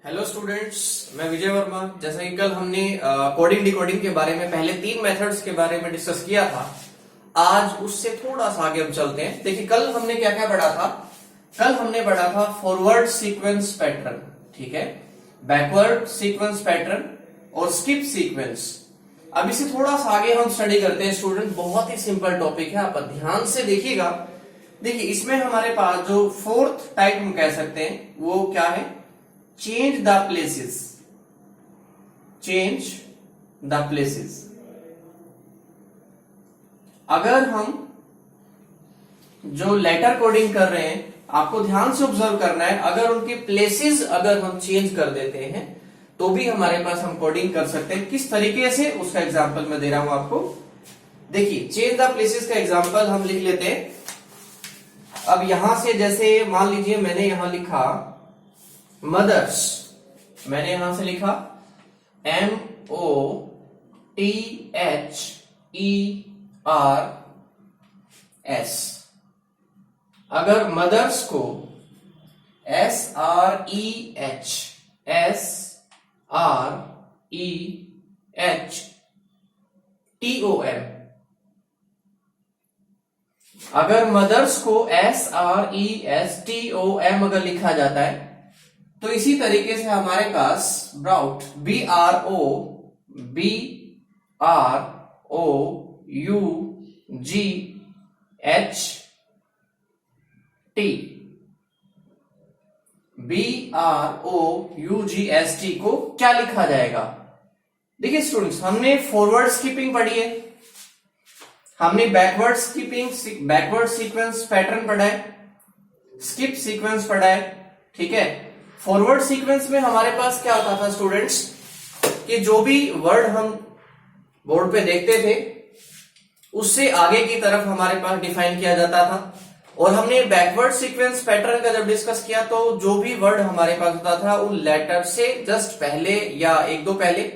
Hello students, मैं विजय वर्मा। जैसा कि कल हमने कोडिंग डिकोडिंग के बारे में पहले 3 मेथड्स के बारे में डिस्कस किया था, आज उससे थोड़ा सा आगे हम चलते हैं। देखिए, कल हमने क्या क्या पढ़ा था। कल हमने पढ़ा था फॉरवर्ड सीक्वेंस पैटर्न, ठीक है, बैकवर्ड सीक्वेंस पैटर्न और स्किप सीक्वेंस। अब इसे थोड़ा सा आगे हम स्टडी करते हैं स्टूडेंट। बहुत ही सिंपल टॉपिक है, आप ध्यान से देखिएगा। देखिए, इसमें हमारे पास जो फोर्थ टाइप हम कह सकते हैं वो क्या है, change the places. Change the places. अगर हम जो लेटर कोडिंग कर रहे हैं, आपको ध्यान से ऑब्जर्व करना है, अगर उनके प्लेसेस अगर हम चेंज कर देते हैं तो भी हमारे पास हम कोडिंग कर सकते हैं। किस तरीके से, उसका एग्जांपल मैं दे रहा हूं आपको। देखिए, चेंज द प्लेसेस का एग्जांपल हम लिख लेते हैं। अब यहां से जैसे मान लीजिए मैंने यहां लिखा मदर्स, मैंने यहां से लिखा MOTHERS। अगर मदर्स को SREHTOM, अगर मदर्स को SRESTOM अगर लिखा जाता है, तो इसी तरीके से हमारे पास ब्राउट BROUGHT को क्या लिखा जाएगा। देखिए स्टूडेंट्स, हमने फॉरवर्ड स्किपिंग पढ़ी है, हमने बैकवर्ड सीक्वेंस पैटर्न पढ़ा है, स्किप सीक्वेंस पढ़ा है, ठीक है। फॉरवर्ड सीक्वेंस में हमारे पास क्या होता था स्टूडेंट्स, कि जो भी वर्ड हम बोर्ड पे देखते थे उससे आगे की तरफ हमारे पास डिफाइन किया जाता था। और हमने बैकवर्ड सीक्वेंस पैटर्न का जब डिस्कस किया तो जो भी वर्ड हमारे पास होता था उन लेटर से जस्ट पहले या एक दो पहले।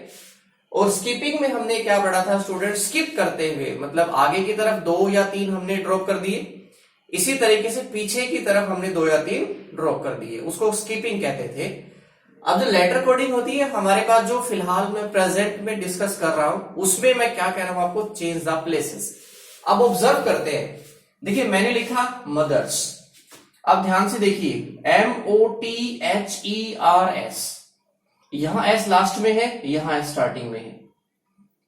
और स्किपिंग में हमने क्या पढ़ा था स्टूडेंट, स्किप करते हुए, मतलब आगे की तरफ 2 या 3 हमने ड्रॉप कर दिए, इसी तरीके से पीछे की तरफ हमने 2 या 3 ड्रॉप कर दिए, उसको स्किपिंग कहते थे। अब जो लेटर कोडिंग होती है हमारे पास, जो फिलहाल मैं प्रेजेंट में डिस्कस कर रहा हूं, उसमें मैं क्या कह रहा हूं आपको, चेंज द प्लेसेस। अब ऑब्जर्व करते हैं। देखिए, मैंने लिखा मदर्स। अब ध्यान से देखिए, MOTHERS, यहां एस लास्ट में है, यहां एस स्टार्टिंग में है।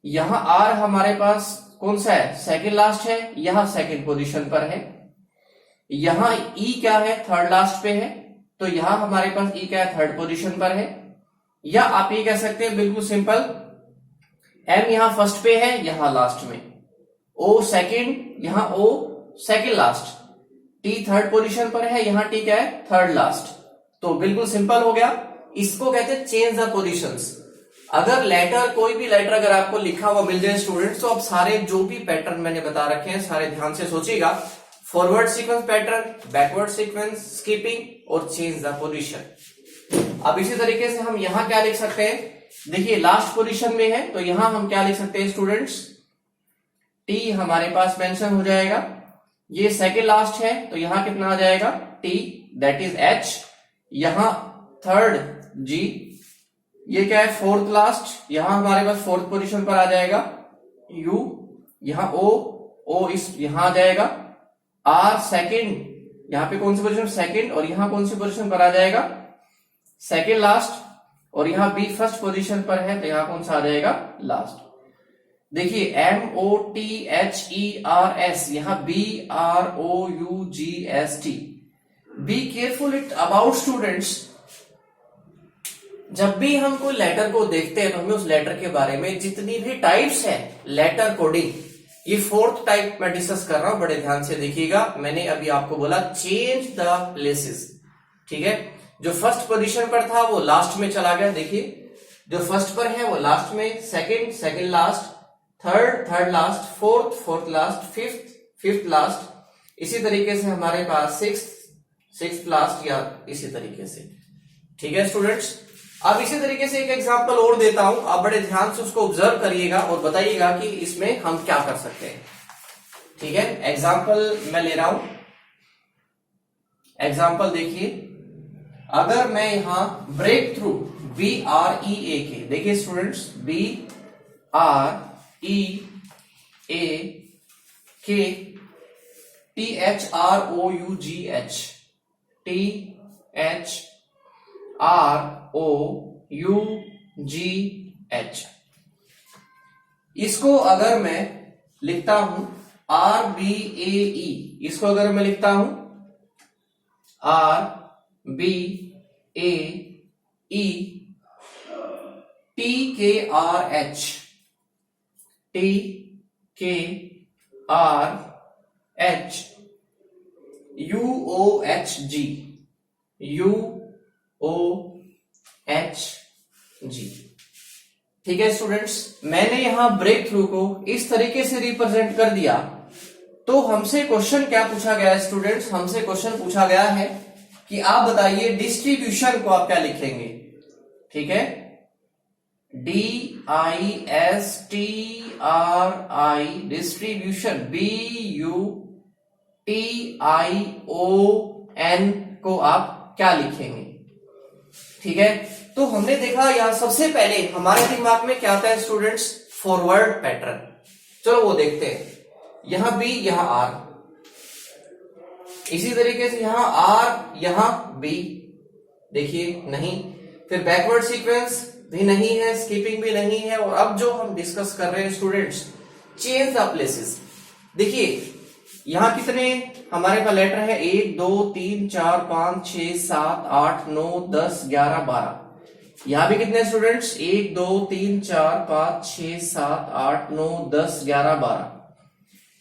यहां आर हमारे पास कौन सा है, सेकेंड लास्ट है, यहां सेकेंड पोजीशन पर है। यहां ई क्या है, थर्ड लास्ट पे है, तो यहां हमारे पास ई क्या है, थर्ड पोजीशन पर है। या आप ये कह सकते हैं बिल्कुल सिंपल, एम यहां फर्स्ट पे है, यहां लास्ट में, ओ सेकेंड, यहां O second last, T third position पर है, यहां टी क्या है, थर्ड लास्ट। तो बिल्कुल सिंपल हो गया। इसको कहते हैं चेंज द पोजीशंस। अगर लेटर, कोई भी लेटर अगर आपको लिखा हुआ मिल जाए स्टूडेंट्स, तो आप सारे जो भी पैटर्न मैंने बता रखे हैं सारे ध्यान से सोचिएगा। Forward sequence pattern, backward sequence, skipping और चेंज द पोजीशन। अब इसी तरीके से हम यहां क्या लिख सकते हैं, देखिए लास्ट पोजीशन में है तो यहां हम क्या लिख सकते हैं स्टूडेंट्स, टी हमारे पास मेंशन हो जाएगा। ये सेकेंड लास्ट है तो यहां कितना आ जाएगा, टी, दैट इज एच। यहां थर्ड जी, ये क्या है, फोर्थ लास्ट, यहां हमारे पास फोर्थ पोजीशन पर आ जाएगा यू। यहां ओ इस यहां आ जाएगा। आर सेकेंड, यहां पे कौन सी पोजीशन, सेकेंड, और यहां कौन सी पोजीशन पर आ जाएगा, सेकेंड लास्ट। और यहां बी फर्स्ट पोजीशन पर है तो यहां कौन सा आ जाएगा, लास्ट। देखिए MOTHERS, यहां BROUGHT। Be careful it about students, जब भी हम कोई लेटर को देखते हैं तो हमें उस लेटर के बारे में, जितनी भी टाइप्स है लेटर कोडिंग, ये फोर्थ टाइप मैं डिस्कस कर रहा हूं, बड़े ध्यान से देखिएगा। मैंने अभी आपको बोला चेंज द प्लेसेस, ठीक है। जो फर्स्ट पोजीशन पर था वो लास्ट में चला गया। देखिए, जो फर्स्ट पर है वो लास्ट में, second last, third last, fourth last, fifth last, इसी तरीके से हमारे पास सिक्स्थ लास्ट, या इसी तरीके से, ठीक है स्टूडेंट्स। अब इसी तरीके से एक एग्जांपल और देता हूं, आप बड़े ध्यान से उसको ऑब्जर्व करिएगा और बताइएगा कि इसमें हम क्या कर सकते हैं, ठीक है। एग्जांपल मैं ले रहा हूं, एग्जाम्पल देखिए, अगर मैं यहां ब्रेक थ्रू BREAK, देखिए स्टूडेंट्स, BREAK, THROUGH, इसको अगर मैं लिखता हूं RBAE, इसको अगर मैं लिखता हूं RBAE, TKRH, UOHG, ठीक है स्टूडेंट्स। मैंने यहां ब्रेक थ्रू को इस तरीके से रिप्रेजेंट कर दिया। तो हमसे क्वेश्चन क्या पूछा गया है स्टूडेंट्स? हमसे क्वेश्चन पूछा गया है कि आप बताइए डिस्ट्रीब्यूशन को आप क्या लिखेंगे। ठीक है, DISTRI, डिस्ट्रीब्यूशन, BUTION को आप क्या लिखेंगे? ठीक है, तो हमने देखा यहां सबसे पहले हमारे दिमाग में क्या आता है स्टूडेंट्स? Forward pattern. चलो वो देखते हैं। यहां B, यहां R, इसी तरीके से यहां R, यहां B, देखिए नहीं। फिर बैकवर्ड सीक्वेंस भी नहीं है, स्कीपिंग भी नहीं है। और अब जो हम डिस्कस कर रहे हैं स्टूडेंट्स, चेंज द प्लेसेस। देखिए यहां कितने हमारे पास लेटर है? 1 2 3 4 5 6 7 8 9 10 11 12। यहां भी कितने स्टूडेंट्स? 1 2 3 4 5 6 7 8 9 10 11 12।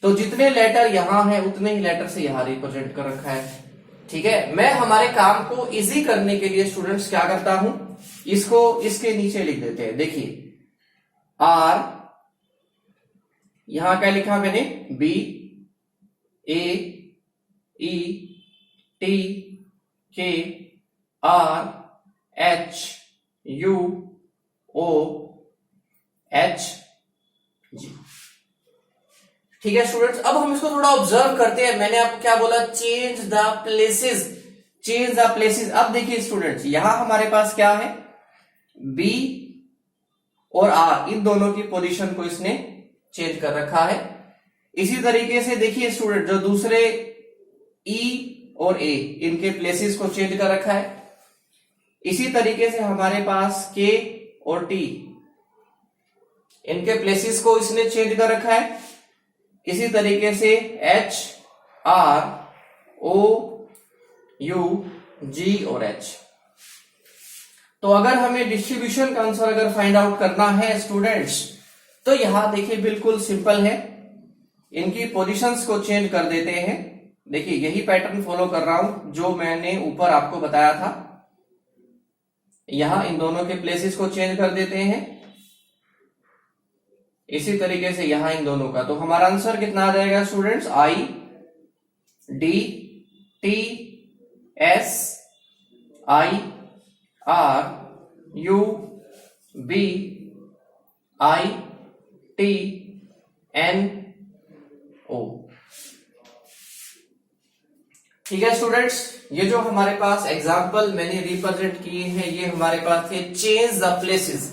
तो जितने लेटर यहां है उतने ही लेटर से यहां रिप्रेजेंट कर रखा है। ठीक है, मैं हमारे काम को इजी करने के लिए स्टूडेंट्स क्या करता हूं, इसको इसके नीचे लिख देते हैं। देखिए R, यहां क्या लिखा मैंने? B A E T K R H U O H G। ठीक है स्टूडेंट्स, अब हम इसको थोड़ा ऑब्जर्व करते हैं। मैंने आपको क्या बोला? Change the places, change the places. अब देखिए स्टूडेंट्स, यहां हमारे पास क्या है? B और R, इन दोनों की पोजीशन को इसने चेंज कर रखा है। इसी तरीके से देखिए स्टूडेंट, जो दूसरे E और A, इनके प्लेसेस को चेंज कर रखा है। इसी तरीके से हमारे पास K और T, इनके प्लेसेस को इसने चेंज कर रखा है। इसी तरीके से H, R, O, U, G और H। तो अगर हमें डिस्ट्रीब्यूशन का आंसर अगर फाइंड आउट करना है स्टूडेंट्स, तो यहां देखिए बिल्कुल सिंपल है, इनकी पोजीशंस को चेंज कर देते हैं। देखिए यही पैटर्न फॉलो कर रहा हूं जो मैंने ऊपर आपको बताया था। यहां इन दोनों के प्लेसेस को चेंज कर देते हैं। इसी तरीके से यहां इन दोनों का, तो हमारा आंसर कितना आ जाएगा students? I D T S I R U B I T N O। ठीक है स्टूडेंट्स, ये जो हमारे पास एग्जाम्पल मैंने रिप्रेजेंट किए हैं, ये हमारे पास थे चेंज द प्लेसेस।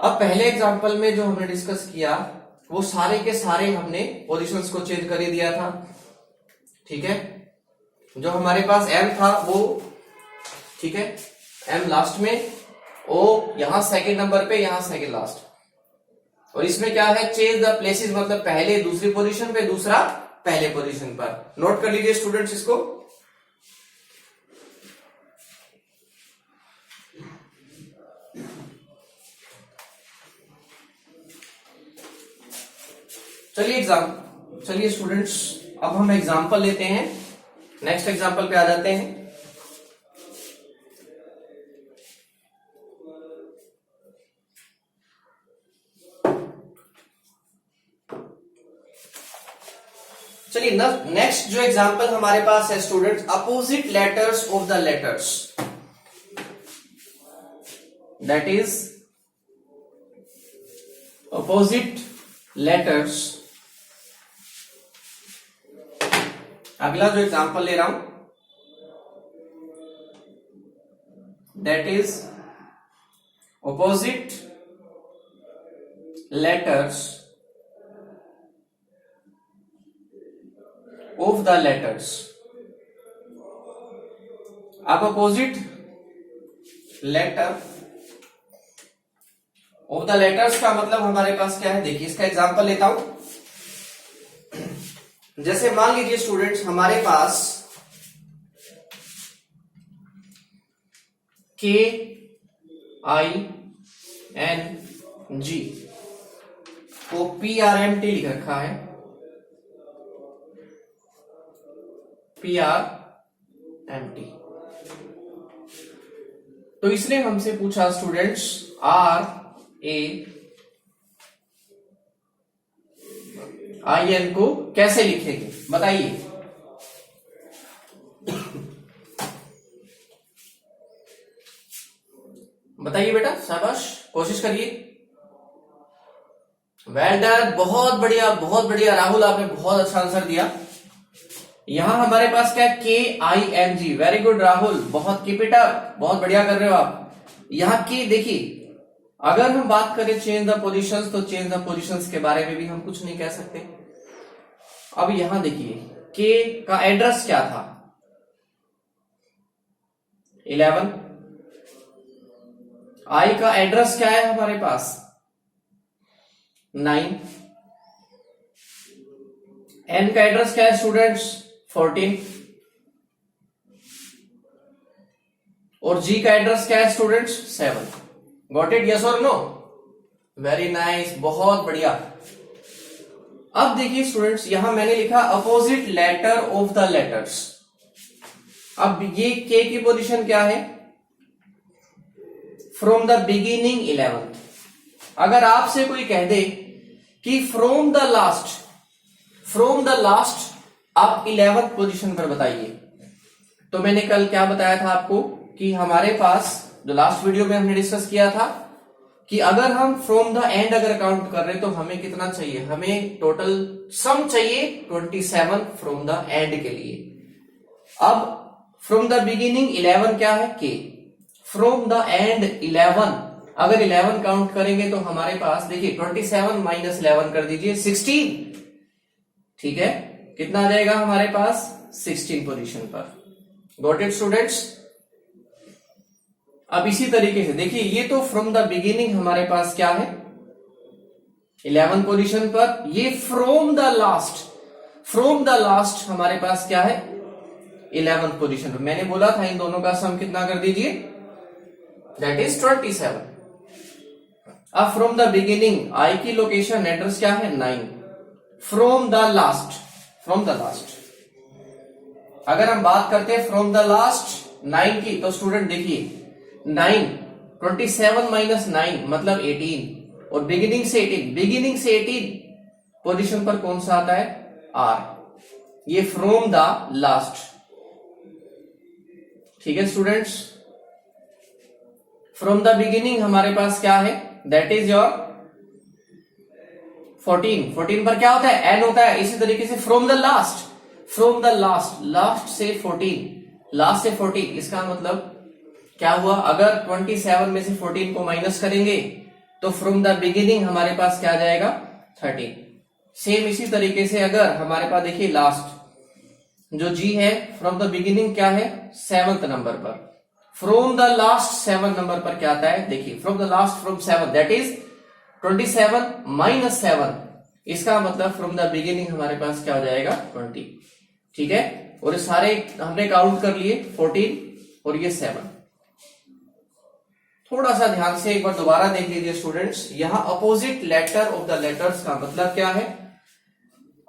अब पहले एग्जाम्पल में जो हमने डिस्कस किया, वो सारे के सारे हमने पोजीशंस को चेंज कर ही दिया था। ठीक है, जो हमारे पास M था वो, ठीक है, M लास्ट में, O यहां सेकंड नंबर पे, यहां सेकंड लास्ट। और इसमें क्या है? चेंज द प्लेसेस, मतलब पहले दूसरी पोजीशन पे, दूसरा पहले पोजीशन पर। नोट कर लीजिए स्टूडेंट्स इसको। चलिए स्टूडेंट्स, अब हम एग्जांपल लेते हैं। नेक्स्ट एग्जांपल पे आ जाते हैं। चलिए नेक्स्ट जो एग्जांपल हमारे पास है students, opposite letters of the letters, that is opposite letters. अगला जो एग्जांपल ले रहा हूं, that is opposite letters of the letters. अब opposite letter of the letters का मतलब हमारे पास क्या है, देखिए इसका एग्जांपल लेता हूं. जैसे मान लीजिए स्टूडेंट्स, हमारे पास KING को PRMT लिख रखा है. PRMT. तो इसने हमसे पूछा स्टूडेंट्स RAIN को कैसे लिखेंगे, बताइए. बताइए बेटा, शाबाश, कोशिश करिए. वेल डन, बहुत बढ़िया बहुत बढ़िया. राहुल आपने बहुत अच्छा आंसर दिया. यहां हमारे पास क्या है, KING. वेरी गुड राहुल, बहुत कीप इट अप, बहुत बढ़िया कर रहे हो आप. यहां के देखिए, अगर हम बात करें चेंज द पोजीशंस, तो चेंज द पोजीशंस के बारे में भी हम कुछ नहीं कह सकते. अब यहां देखिए, के का एड्रेस क्या था, 11. आई का एड्रेस क्या है हमारे पास, 9. एन का एड्रेस क्या है स्टूडेंट्स, 14. और जी का एड्रेस क्या है स्टूडेंट्स, 7. गॉट इट, यस और नो? वेरी नाइस, बहुत बढ़िया. अब देखिए स्टूडेंट्स, यहां मैंने लिखा opposite letter of the letters. अब ये के की पोजीशन क्या है, फ्रॉम द बिगिनिंग 11th. अगर आपसे कोई कह दे कि फ्रॉम द लास्ट आप 11th पोजीशन पर बताइए, तो मैंने कल क्या बताया था आपको कि हमारे पास जो लास्ट वीडियो में हमने डिस्कस किया था कि अगर हम फ्रॉम द एंड अगर काउंट कर रहे हैं तो हमें कितना चाहिए, हमें टोटल सम चाहिए 27 फ्रॉम द एंड के लिए. अब फ्रॉम द बिगिनिंग 11 क्या है, के. फ्रॉम द एंड 11, अगर 11 काउंट करेंगे तो हमारे पास देखिए 27 माइनस 11 कर दीजिए 16. ठीक है, कितना आ जाएगा हमारे पास, 16 पोजीशन पर. Got it students? अब इसी तरीके से देखिए, ये तो फ्रॉम द बिगिनिंग हमारे पास क्या है, 11 पोजीशन पर. ये फ्रॉम द लास्ट हमारे पास क्या है, 11 पोजीशन पर. मैंने बोला था इन दोनों का सम कितना कर दीजिए, दैट इज 27. अब फ्रॉम द बिगिनिंग आई की लोकेशन एड्रेस क्या है, 9. फ्रॉम द लास्ट अगर हम बात करते हैं फ्रॉम द लास्ट 9 की, तो स्टूडेंट देखिए 9, 27 माइनस 9 मतलब 18. और बिगिनिंग से 18 पोजीशन पर कौन सा आता है, आर. ये फ्रॉम द लास्ट. ठीक है स्टूडेंट्स, फ्रॉम द बिगिनिंग हमारे पास क्या है, दैट इज योर 14 पर क्या होता है, एन होता है. इसी तरीके से फ्रॉम द लास्ट से 14, इसका मतलब क्या हुआ, अगर 27 में से 14 को माइनस करेंगे तो फ्रॉम द बिगिनिंग हमारे पास क्या आ जाएगा, 13. सेम इसी तरीके से अगर हमारे पास देखिए लास्ट जो जी है, फ्रॉम द बिगिनिंग क्या है, 7th नंबर पर. फ्रॉम द लास्ट 7 नंबर पर क्या आता है, देखिए फ्रॉम 7 दैट इज 27 माइनस 7. इसका मतलब फ्रॉम द बिगिनिंग हमारे पास क्या हो जाएगा, 20. ठीक है, और ये सारे हमने काउंट कर लिए 14 और ये 7. थोड़ा सा ध्यान से एक बार दोबारा देख लीजिए स्टूडेंट्स. यहां opposite letter of the letters का मतलब क्या है,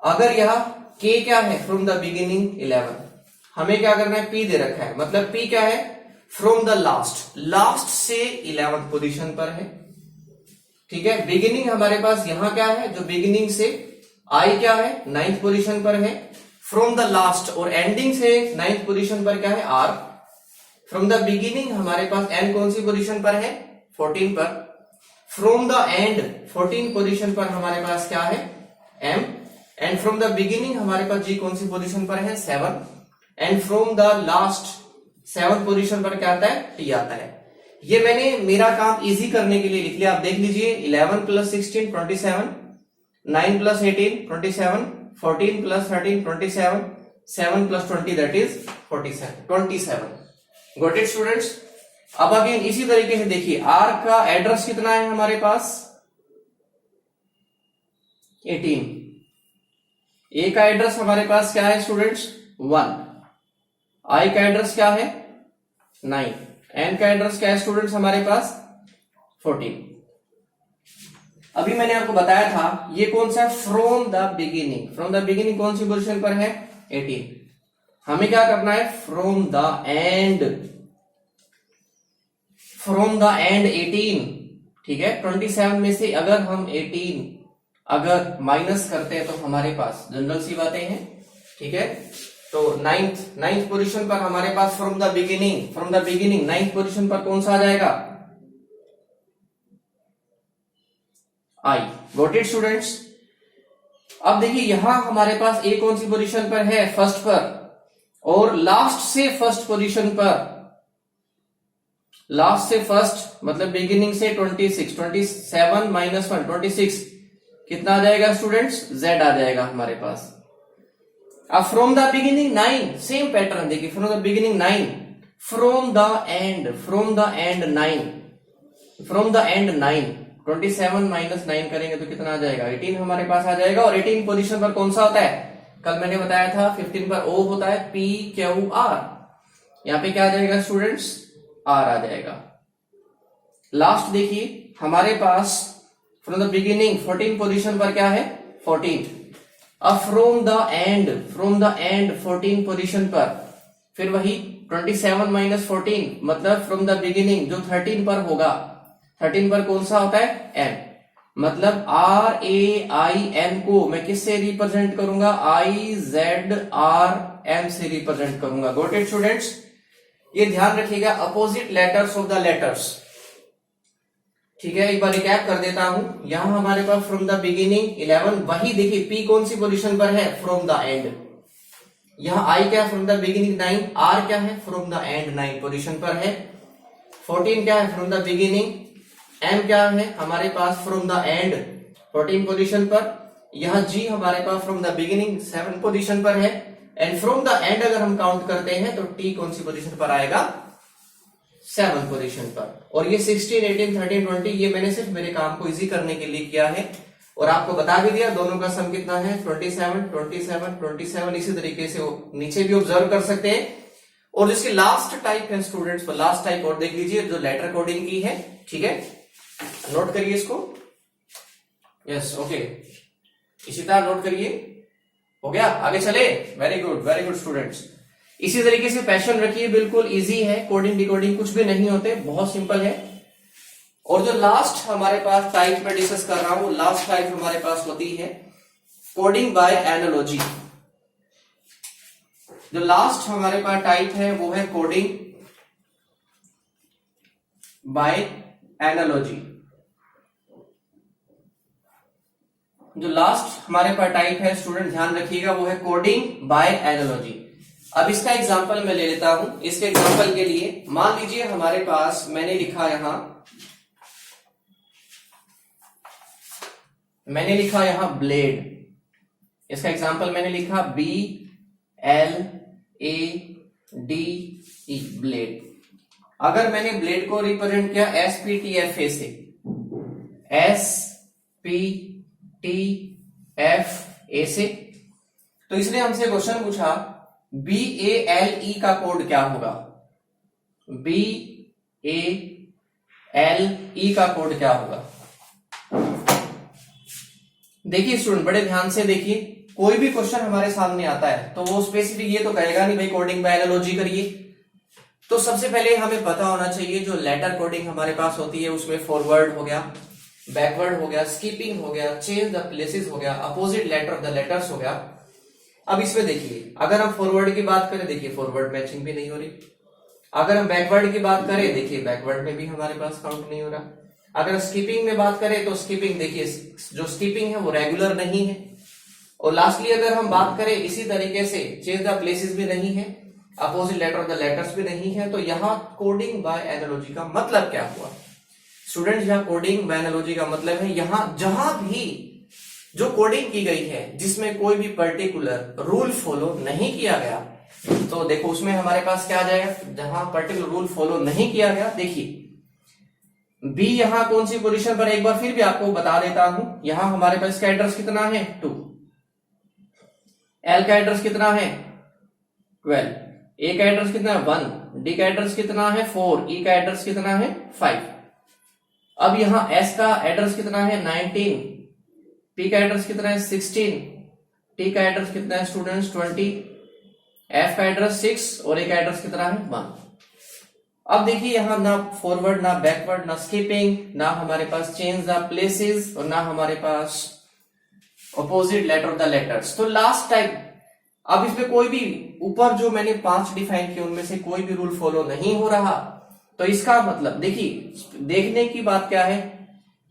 अगर यह के क्या है, फ्रॉम द बिगिनिंग 11, हमें क्या करना है, पी दे रखा है, मतलब पी क्या है, फ्रॉम द लास्ट से 11th पोजीशन पर है. ठीक है, बिगिनिंग हमारे पास यहां क्या है, जो बिगिनिंग से आई क्या है, 9th पोजीशन पर है. फ्रॉम द लास्ट और एंडिंग से 9th पोजीशन पर क्या है, आर. फ्रॉम द बिगिनिंग हमारे पास एन कौन सी पोजीशन पर है, 14 पर. फ्रॉम द एंड 14 पोजीशन पर हमारे पास क्या है, M. And from the beginning हमारे पास जी कौन सी पोजीशन पर है, 7. And from the last 7 position पर क्या आता है, टी आता है। ये मैंने मेरा काम इजी करने के लिए लिख लिया, आप देख लीजिए। 11 + 16 27, 9 + 18 27, 14 + 13 27, 7 + 20 that is 27। Got it students. अब अगेन इसी तरीके से देखिए, आर का एड्रेस कितना है हमारे पास, 18। ए का एड्रेस हमारे पास क्या है स्टूडेंट्स, 1। आई का एड्रेस क्या है, 9। एन का एड्रेस क्या है स्टूडेंट्स हमारे पास, 14। अभी मैंने आपको बताया था ये कौन सा, from the beginning. From the beginning कौन सी पोजीशन पर है, 18। हमें क्या करना है, फ्रॉम द एंड 18, ठीक है। 27 में से अगर हम 18 अगर माइनस करते हैं तो हमारे पास जनरल सी बातें हैं, ठीक है। तो नाइन्थ पोजीशन पर हमारे पास from the beginning ninth position पर कौन सा आ जाएगा, आई। Got it students. अब देखिए यहां हमारे पास ए कौन सी पोजीशन पर है, फर्स्ट पर, और लास्ट से फर्स्ट पोजीशन पर, लास्ट से फर्स्ट मतलब बिगिनिंग से 26, 27 - 1 26 कितना आ जाएगा स्टूडेंट्स, जेड आ जाएगा हमारे पास। अब from the beginning 9, same pattern देखिए, from the beginning 9, from the end 9, 27 - 9 करेंगे तो कितना आ जाएगा, 18 हमारे पास आ जाएगा। और 18 पोजीशन पर कौन सा होता है, कल मैंने बताया था 15 पर ओ होता है, पी क्यू आर। यहां पे क्या आ जाएगा स्टूडेंट्स, आर आ जाएगा। लास्ट देखिए हमारे पास फ्रॉम द बिगिनिंग 14 पोजीशन पर क्या है, 14। अब फ्रॉम द एंड 14 पोजीशन पर, फिर वही 27 - 14 मतलब फ्रॉम द बिगिनिंग जो 13 पर होगा, 13 पर कौन सा होता है, एन। मतलब RAIN को मैं किससे रिप्रेजेंट करूंगा, IZRM से रिप्रेजेंट करूंगा। Got it students. ये ध्यान रखिएगा, opposite letters of the letters, ठीक है। एक बार रिकैप कर देता हूं, यहां हमारे पास फ्रॉम द बिगिनिंग 11, वही देखिए पी कौन सी पोजीशन पर है, फ्रॉम द एंड। यहां आई क्या है, फ्रॉम द बिगिनिंग 9, आर क्या है, फ्रॉम द एंड 9 पोजीशन पर है। 14 क्या है, फ्रॉम द बिगिनिंग। एम क्या है हमारे पास, फ्रॉम द एंड 14 पोजीशन पर। यहां जी हमारे पास फ्रॉम द बिगिनिंग 7 पोजीशन पर है। एंड फ्रॉम द एंड अगर हम काउंट करते हैं तो टी कौन सी पोजीशन पर आएगा, 7 पोजीशन पर। और ये 16, 18, 13, 20 ये मैंने सिर्फ मेरे काम को इजी करने के लिए किया है, और आपको बता भी दिया दोनों का सम कितना है, 27, 27, 27। इसी तरीके से वो नीचे भी ऑब्जर्व कर सकते हैं। और जिसकी लास्ट टाइप है स्टूडेंट्स, वो लास्ट टाइप और देख लीजिए, जो लेटर कोडिंग की है, ठीक है। नोट करिए इसको, यस ओके, इसी तरह नोट करिए। हो गया, आगे चले। Very good students. इसी तरीके से पैशन रखिए, बिल्कुल इजी है, कोडिंग डिकोडिंग कुछ भी नहीं होते, बहुत सिंपल है। और जो लास्ट हमारे पास टाइप में डिस्कस कर रहा हूं, लास्ट टाइप हमारे पास होती है कोडिंग बाय एनालॉजी। जो लास्ट हमारे पास टाइप है वो है कोडिंग बाय एनालॉजी। जो लास्ट हमारे पास टाइप है स्टूडेंट ध्यान रखिएगा, वो है कोडिंग बाय एनालॉजी। अब इसका एग्जांपल मैं ले लेता हूं। इसके एग्जांपल के लिए मान लीजिए हमारे पास मैंने लिखा यहां ब्लेड। इसका एग्जांपल मैंने लिखा BLADE, ब्लेड। अगर मैंने ब्लेड को रिप्रेजेंट किया SPTFA से, SPTFA से, तो इसने हमसे क्वेश्चन पूछा BALE का कोड क्या होगा, BALE का कोड क्या होगा। देखिए स्टूडेंट बड़े ध्यान से देखिए, कोई भी क्वेश्चन हमारे सामने आता है तो वो स्पेसिफिक ये तो कहेगा नहीं भाई कोडिंग बाय एनालॉजी करिए। तो सबसे पहले हमें पता होना चाहिए जो लेटर कोडिंग हमारे पास होती है उसमें फॉरवर्ड हो गया, बैकवर्ड हो गया, स्किपिंग हो गया, चेंज द प्लेसेस हो गया, opposite letter of the letters हो गया। अब इसमें देखिए अगर हम फॉरवर्ड की बात करें, देखिए फॉरवर्ड मैचिंग भी नहीं हो रही। अगर हम बैकवर्ड की बात करें, देखिए बैकवर्ड में भी हमारे पास काउंट नहीं हो रहा। अगर स्किपिंग में बात करें तो स्किपिंग देखिए, जो स्किपिंग है वो रेगुलर नहीं है। और लास्टली अगर हम बात करें इसी तरीके से चेंज द प्लेसेस भी नहीं है। Opposite letter of the letters भी नहीं है। तो यहाँ कोडिंग बाय एनालॉजी का मतलब क्या हुआ स्टूडेंट्स? यहाँ कोडिंग बाय एनालॉजी का मतलब है यहाँ जहां भी जो कोडिंग की गई है जिसमें कोई भी पर्टिकुलर रूल फॉलो नहीं किया गया, तो देखो उसमें हमारे पास क्या आ जाएगा? जहां पर्टिकुलर रूल फॉलो नहीं किया गया, देखिए बी यहां कौन सी पोजीशन पर, एक बार फिर भी आपको बता देता हूं। यहां हमारे पास इसका एड्रेस कितना है 2, एल का एड्रेस कितना है 12, ए का एड्रेस कितना है 1, डी का एड्रेस कितना है 4, ई का एड्रेस कितना है 5। अब यहां एस का एड्रेस कितना है 19, पी का एड्रेस कितना है 16, टी का एड्रेस कितना है स्टूडेंट्स 20, एफ का एड्रेस 6 और ए का एड्रेस कितना है 1। अब देखिए यहां ना फॉरवर्ड ना बैकवर्ड ना स्किपिंग, ना हमारे पास चेंज द प्लेसेस और ना हमारे पास opposite letter of the letters. तो लास्ट टाइम अब इसमें कोई भी ऊपर जो मैंने 5 डिफाइन किए उनमें से कोई भी रूल फॉलो नहीं हो रहा। तो इसका मतलब देखिए देखने की बात क्या है,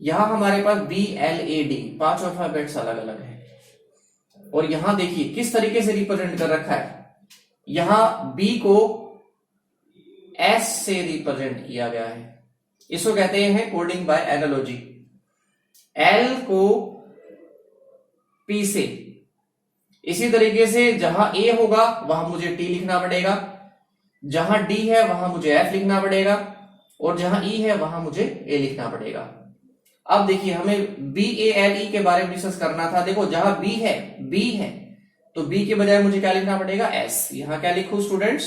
यहां हमारे पास BLAD 5 अल्फाबेट्स अलग अलग है और यहां देखिए किस तरीके से रिप्रेजेंट कर रखा है। यहां B को S से रिप्रेजेंट किया गया है, इसको कहते हैं कोडिंग बाय एनालॉजी। L को P से, इसी तरीके से जहां A होगा वहां मुझे T लिखना पड़ेगा, जहां D है वहां मुझे F लिखना पड़ेगा और जहां E है वहां मुझे A लिखना पड़ेगा। अब देखिए हमें BALE के बारे में डिस्कस करना था। देखो जहां B है तो B के बजाय मुझे क्या लिखना पड़ेगा S। यहां क्या लिखूं स्टूडेंट्स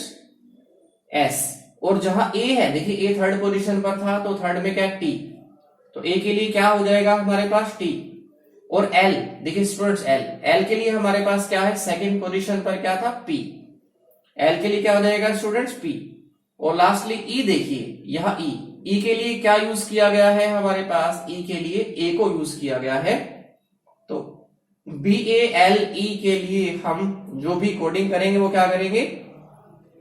S। और जहां A है देखिए A थर्ड पोजीशन पर था तो थर्ड में क्या T, तो A के लिए क्या हो जाएगा हमारे पास T। और L देखिए स्टूडेंट्स L के लिए हमारे पास क्या है सेकंड पोजीशन पर क्या था P, L के लिए क्या हो जाएगा स्टूडेंट्स P। और लास्टली E देखिए यहाँ E के लिए क्या यूज किया गया है हमारे पास, E के लिए A को यूज किया गया है। तो BALE के लिए हम जो भी कोडिंग करेंगे वो क्या करेंगे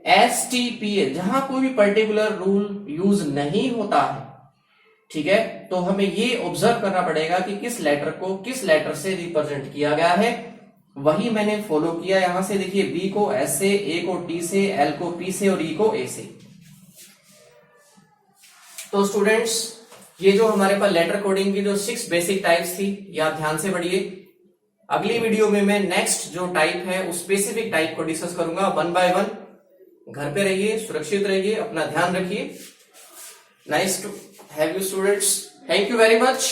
STPA, जहां कोई भी पर्टिकुलर रूल यूज नहीं होता है, ठीक है। तो हमें ये ऑब्जर्व करना पड़ेगा कि किस लेटर को किस लेटर से रिप्रेजेंट किया गया है, वही मैंने फॉलो किया। यहां से देखिए B को S से, A को T से, L को P से और E को A से। तो स्टूडेंट्स ये जो हमारे पास लेटर कोडिंग की जो 6 बेसिक टाइप्स थी ये आप ध्यान से पढ़िए। अगली वीडियो में मैं नेक्स्ट जो टाइप है उस स्पेसिफिक टाइप को डिस्कस करूंगा 1 by 1। घर पे रहिए, सुरक्षित रहिए, अपना ध्यान रखिए। Nice to have you students, thank you very much.